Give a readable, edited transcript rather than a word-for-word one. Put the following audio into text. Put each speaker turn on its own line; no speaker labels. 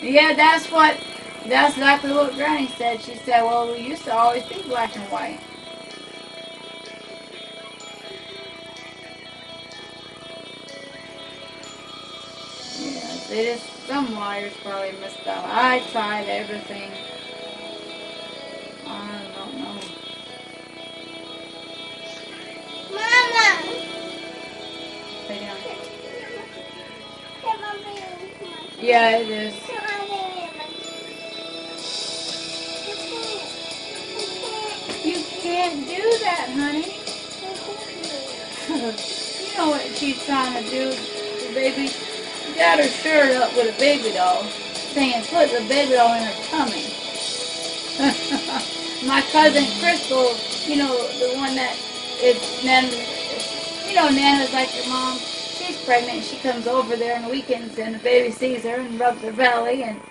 Yeah, that's exactly what Granny said. She said, well, we used to always be black and white. Yeah, they just, some wires probably messed up. I tried everything. I don't know.
Mama.
Lay down. Yeah, it is. You can't do that, honey. You know what she's trying to do, the baby. She got her shirt up with a baby doll, saying, put the baby doll in her tummy. My cousin Crystal, you know, the one that is Nana, you know, Nana's like your mom. She's pregnant. She comes over there on the weekends, and the baby sees her and rubs her belly, and